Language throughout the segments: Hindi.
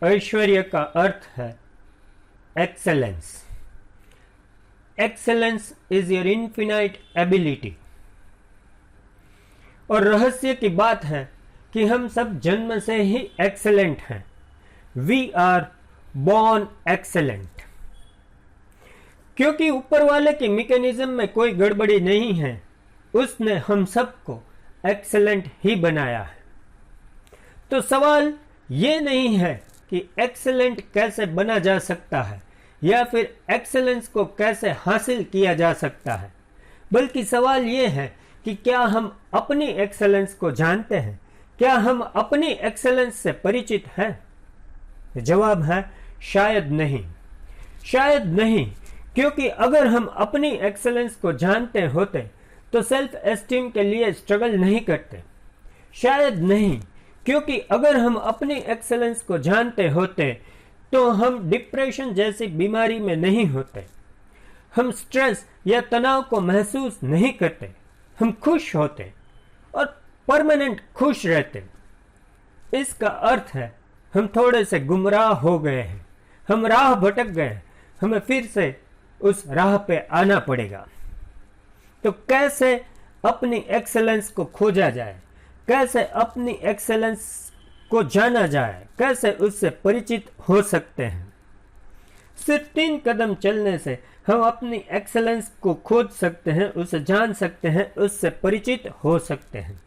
ऐश्वर्य का अर्थ है excellence. Excellence is your infinite ability. और रहस्य की बात है कि हम सब जन्म से ही एक्सेलेंट हैं। We are born excellent. क्योंकि ऊपर वाले के मैकेनिज्म में कोई गड़बड़ी नहीं है, उसने हम सबको एक्सेलेंट ही बनाया है। तो सवाल ये नहीं है कि एक्सेलेंट कैसे बना जा सकता है या फिर एक्सेलेंस को कैसे हासिल किया जा सकता है, बल्कि सवाल ये है कि क्या हम अपनी एक्सेलेंस को जानते हैं, क्या हम अपनी एक्सेलेंस से परिचित हैं? जवाब है शायद नहीं। शायद नहीं, क्योंकि अगर हम अपनी एक्सेलेंस को जानते होते तो सेल्फ एस्टीम के लिए स्ट्रगल नहीं करते। शायद नहीं, क्योंकि अगर हम अपनी एक्सेलेंस को जानते होते तो हम डिप्रेशन जैसी बीमारी में नहीं होते, हम स्ट्रेस या तनाव को महसूस नहीं करते, हम खुश होते और परमानेंट खुश रहते। इसका अर्थ है हम थोड़े से गुमराह हो गए हैं, हम राह भटक गए, हमें फिर से उस राह पे आना पड़ेगा। तो कैसे अपनी एक्सेलेंस को खोजा जाए, कैसे अपनी एक्सेलेंस को जाना जाए, कैसे उससे परिचित हो सकते हैं? सिर्फ 3 कदम चलने से हम अपनी एक्सेलेंस को खोज सकते हैं, उसे जान सकते हैं, उससे परिचित हो सकते हैं।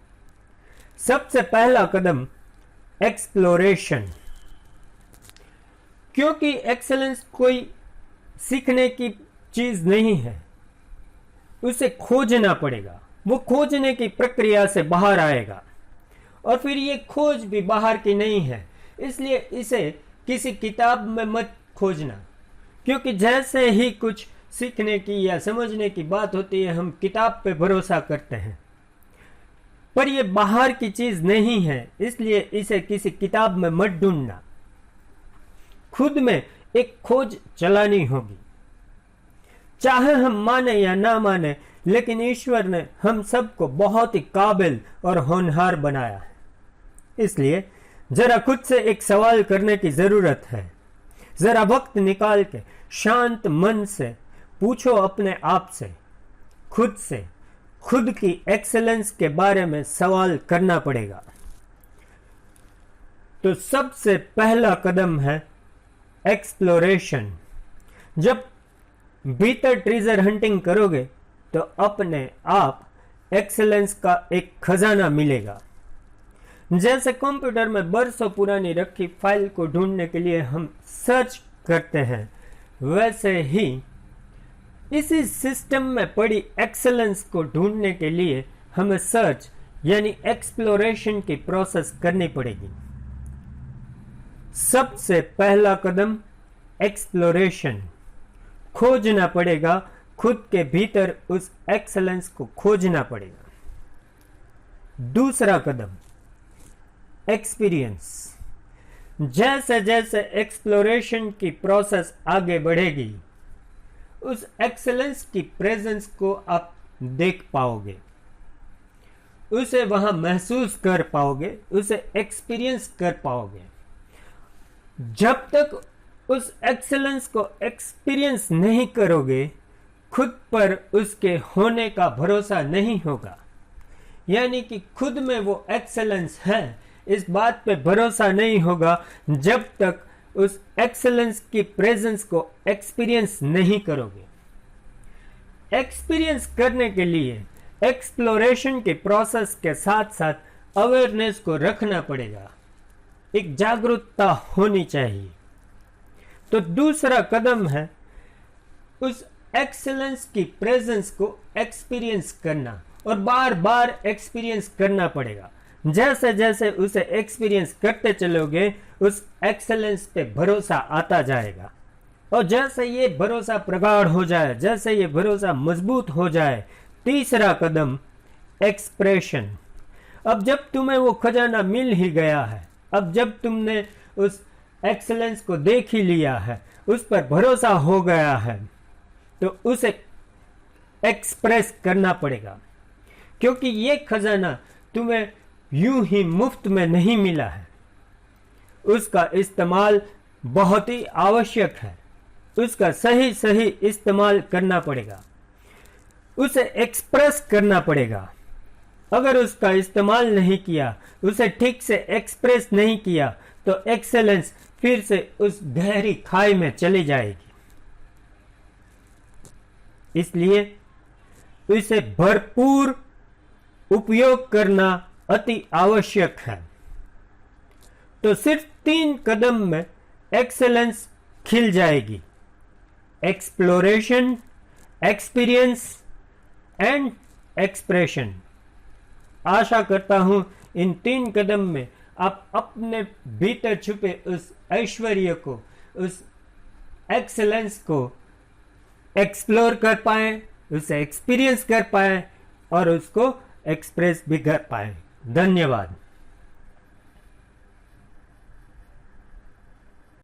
सबसे पहला कदम एक्सप्लोरेशन। क्योंकि एक्सेलेंस कोई सीखने की चीज नहीं है, उसे खोजना पड़ेगा। वो खोजने की प्रक्रिया से बाहर आएगा और फिर ये खोज भी बाहर की नहीं है, इसलिए इसे किसी किताब में मत खोजना। क्योंकि जैसे ही कुछ सीखने की या समझने की बात होती है, हम किताब पे भरोसा करते हैं, पर ये बाहर की चीज नहीं है, इसलिए इसे किसी किताब में मत ढूंढना। खुद में एक खोज चलानी होगी। चाहे हम माने या ना माने, लेकिन ईश्वर ने हम सबको बहुत ही काबिल और होनहार बनाया है। इसलिए जरा खुद से एक सवाल करने की जरूरत है। जरा वक्त निकाल के शांत मन से पूछो अपने आप से, खुद की एक्सेलेंस के बारे में सवाल करना पड़ेगा। तो सबसे पहला कदम है एक्सप्लोरेशन। जब भीतर ट्रेजर हंटिंग करोगे तो अपने आप एक्सेलेंस का एक खजाना मिलेगा। जैसे कंप्यूटर में बरसों पुरानी रखी फाइल को ढूंढने के लिए हम सर्च करते हैं, वैसे ही इसी सिस्टम में पड़ी एक्सेलेंस को ढूंढने के लिए हमें सर्च यानी एक्सप्लोरेशन की प्रोसेस करनी पड़ेगी। सबसे पहला कदम एक्सप्लोरेशन। खोजना पड़ेगा, खुद के भीतर उस एक्सेलेंस को खोजना पड़ेगा। दूसरा कदम एक्सपीरियंस। जैसे जैसे एक्सप्लोरेशन की प्रोसेस आगे बढ़ेगी, उस एक्सेलेंस की प्रेजेंस को आप देख पाओगे, उसे वहां महसूस कर पाओगे, उसे एक्सपीरियंस कर पाओगे। जब तक उस एक्सेलेंस को एक्सपीरियंस नहीं करोगे, खुद पर उसके होने का भरोसा नहीं होगा। यानी कि खुद में वो एक्सेलेंस है, इस बात पे भरोसा नहीं होगा जब तक उस एक्सेलेंस की प्रेजेंस को एक्सपीरियंस नहीं करोगे। एक्सपीरियंस करने के लिए एक्सप्लोरेशन के प्रोसेस के साथ साथ अवेयरनेस को रखना पड़ेगा, एक जागरूकता होनी चाहिए। तो दूसरा कदम है उस एक्सेलेंस की प्रेजेंस को एक्सपीरियंस करना, और बार बार एक्सपीरियंस करना पड़ेगा। जैसे जैसे उसे एक्सपीरियंस करते चलोगे, उस एक्सेलेंस पे भरोसा आता जाएगा, और जैसे ये भरोसा प्रगाढ़ हो जाए, जैसे ये भरोसा मजबूत हो जाए, तीसरा कदम एक्सप्रेशन। अब जब तुम्हें वो खजाना मिल ही गया है, अब जब तुमने उस एक्सेलेंस को देख ही लिया है, उस पर भरोसा हो गया है, तो उसे एक्सप्रेस करना पड़ेगा। क्योंकि ये खजाना तुम्हें यूं ही मुफ्त में नहीं मिला है, उसका इस्तेमाल बहुत ही आवश्यक है। उसका सही सही इस्तेमाल करना पड़ेगा, उसे एक्सप्रेस करना पड़ेगा। अगर उसका इस्तेमाल नहीं किया, उसे ठीक से एक्सप्रेस नहीं किया, तो एक्सेलेंस फिर से उस गहरी खाई में चली जाएगी। इसलिए इसे भरपूर उपयोग करना अति आवश्यक है। तो सिर्फ 3 कदम में एक्सेलेंस खिल जाएगी। Exploration, experience and expression. आशा करता हूं इन 3 कदम में आप अपने भीतर छुपे उस ऐश्वर्य को, उस एक्सेलेंस को एक्सप्लोर कर पाए, उसे एक्सपीरियंस कर पाए और उसको एक्सप्रेस भी कर पाए। धन्यवाद।